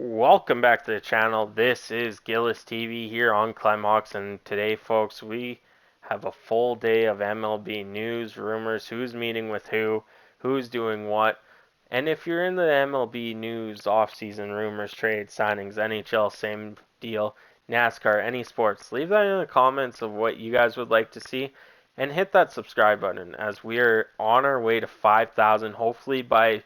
Welcome back to the channel. This is Gillis TV here on Climax, and today, folks, we have a full day of MLB news, rumors, who's meeting with who's doing what. And if you're in the MLB news, off-season rumors, trades, signings, NHL, same deal, NASCAR, any sports, leave that in the comments of what you guys would like to see, and hit that subscribe button as we are on our way to 5,000, hopefully by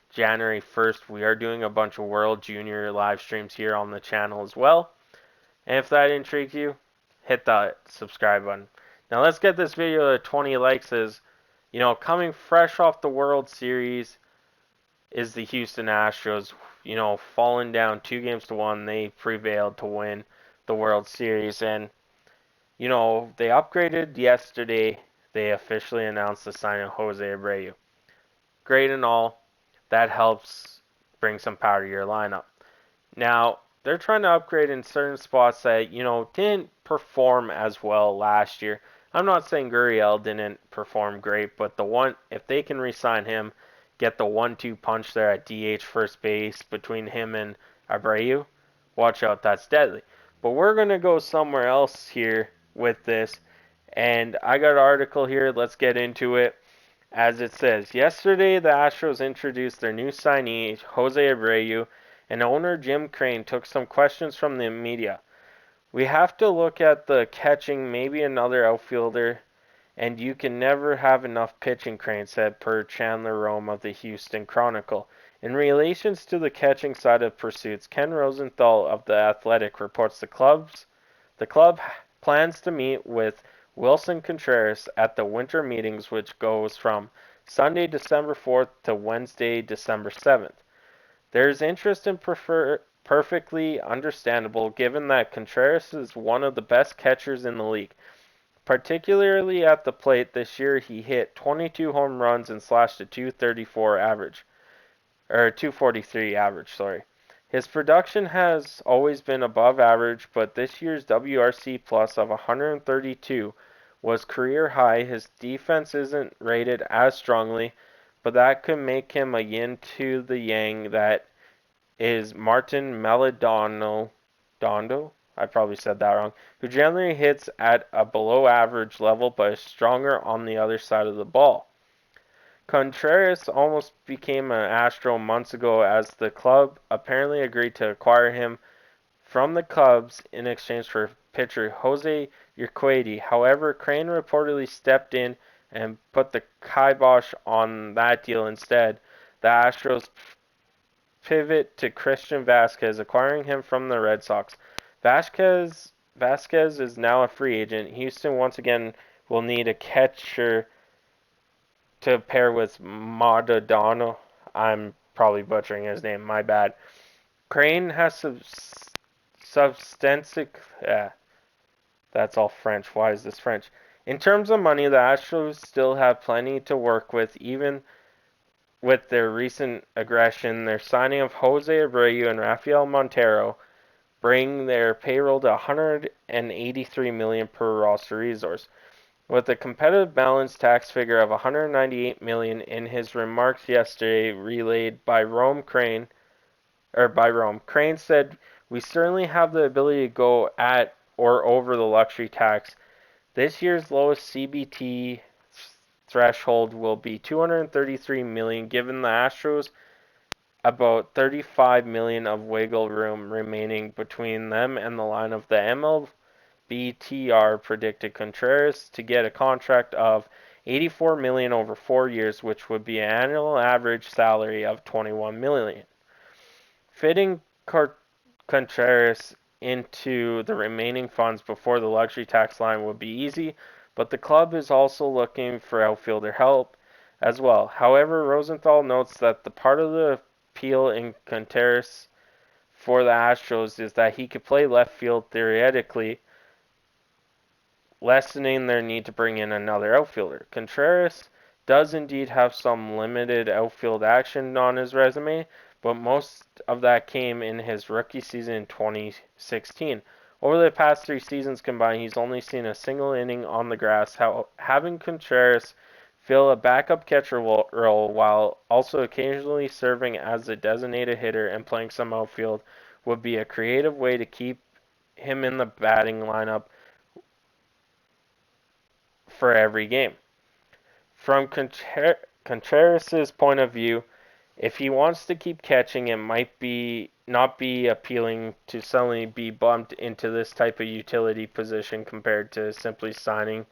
January 1st. We are doing a bunch of World Junior live streams here on the channel as well. And if that intrigues you, hit that subscribe button. Now let's get this video to 20 likes. As you know, coming fresh off the World Series is the Houston Astros. You know, falling down 2-1, they prevailed to win the World Series. And you know, they upgraded yesterday. They officially announced the signing of Jose Abreu. Great and all, that helps bring some power to your lineup. Now, they're trying to upgrade in certain spots that, you know, didn't perform as well last year. I'm not saying Gurriel didn't perform great, but if they can re-sign him, get the 1-2 punch there at DH first base between him and Abreu, watch out, that's deadly. But we're going to go somewhere else here with this, and I got an article here, let's get into it. As it says, yesterday the Astros introduced their new signee, Jose Abreu, and owner Jim Crane took some questions from the media. We have to look at the catching, maybe another outfielder, and you can never have enough pitching, Crane said, per Chandler Rome of the Houston Chronicle. In relations to the catching side of pursuits, Ken Rosenthal of The Athletic reports the club plans to meet with Wilson Contreras at the winter meetings, which goes from Sunday, December 4th to Wednesday, December 7th. There's interest in perfectly understandable given that Contreras is one of the best catchers in the league. Particularly at the plate this year, he hit 22 home runs and slashed a 234 average, or 243 average, sorry. His production has always been above average, but this year's WRC plus of 132 was career high. His defense isn't rated as strongly, but that could make him a yin to the yang that is Martin Dondo, I probably said that wrong, who generally hits at a below average level but is stronger on the other side of the ball. Contreras almost became an Astro months ago as the club apparently agreed to acquire him from the Cubs in exchange for pitcher Jose Urquidy. However, Crane reportedly stepped in and put the kibosh on that deal instead. The Astros pivot to Christian Vasquez, acquiring him from the Red Sox. Vasquez is now a free agent. Houston once again will need a catcher to pair with Maldonado. I'm probably butchering his name, my bad. Crane has substantive. That's all French. Why is this French? In terms of money, the Astros still have plenty to work with, even with their recent aggression. Their signing of Jose Abreu and Rafael Montero bring their payroll to $183 million per roster resource. With a competitive balance tax figure of $198 million in his remarks yesterday relayed by Crane said, "We certainly have the ability to go at or over the luxury tax. This year's lowest CBT threshold will be $233 million, given the Astros about $35 million of wiggle room remaining between them and the line of the MLB. BTR predicted Contreras to get a contract of $84 million over 4 years, which would be an annual average salary of $21 million. Fitting Contreras into the remaining funds before the luxury tax line would be easy, but the club is also looking for outfielder help as well. However, Rosenthal notes that the part of the appeal in Contreras for the Astros is that he could play left field theoretically, lessening their need to bring in another outfielder. Contreras does indeed have some limited outfield action on his resume, but most of that came in his rookie season in 2016. Over the past 3 seasons combined, he's only seen a single inning on the grass. Having Contreras fill a backup catcher role while also occasionally serving as a designated hitter and playing some outfield would be a creative way to keep him in the batting lineup for every game. From Contreras' point of view, if he wants to keep catching, it might be not be appealing to suddenly be bumped into this type of utility position compared to simply signing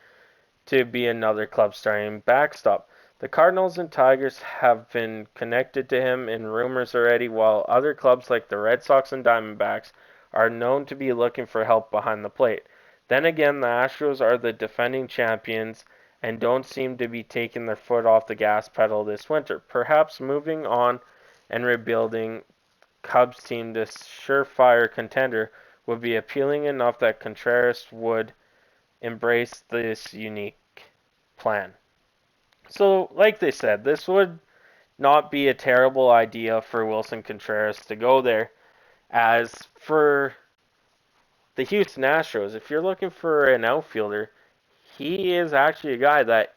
to be another club starting backstop. The Cardinals and Tigers have been connected to him in rumors already, while other clubs like the Red Sox and Diamondbacks are known to be looking for help behind the plate. Then again, the Astros are the defending champions and don't seem to be taking their foot off the gas pedal this winter. Perhaps moving on and rebuilding Cubs team to surefire contender would be appealing enough that Contreras would embrace this unique plan. So, like they said, this would not be a terrible idea for Wilson Contreras to go there. As for the Houston Astros, if you're looking for an outfielder, he is actually a guy that,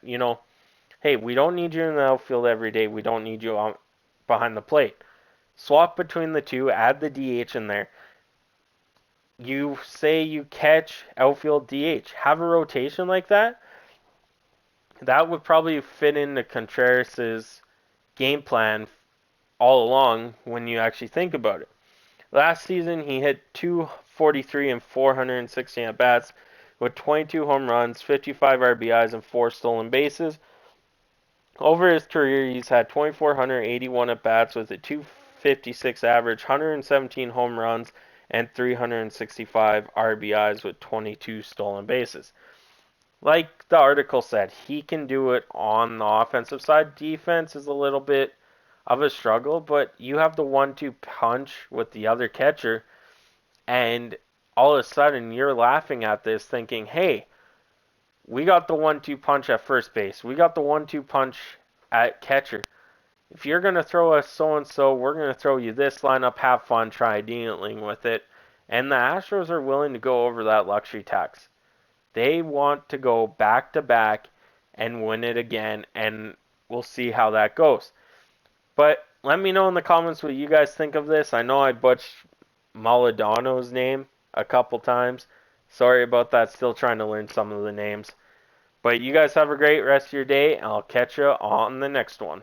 hey, we don't need you in the outfield every day. We don't need you behind the plate. Swap between the two, add the DH in there. You say you catch outfield DH. Have a rotation like that. That would probably fit into Contreras' game plan all along when you actually think about it. Last season, he hit 243 and 416 at bats with 22 home runs, 55 RBIs, and 4 stolen bases. Over his career, he's had 2,481 at bats with a 256 average, 117 home runs, and 365 RBIs with 22 stolen bases. Like the article said, he can do it on the offensive side. Defense is a little bit of a struggle, but you have the 1-2 punch with the other catcher, and all of a sudden you're laughing at this thinking, hey, we got the 1-2 punch at first base. We got the 1-2 punch at catcher. If you're going to throw us so-and-so, we're going to throw you this lineup. Have fun, try dealing with it. And the Astros are willing to go over that luxury tax. They want to go back-to-back and win it again, and we'll see how that goes. But let me know in the comments what you guys think of this. I know I butchered Maldondo's name a couple times. Sorry about that. Still trying to learn some of the names. But you guys have a great rest of your day, and I'll catch you on the next one.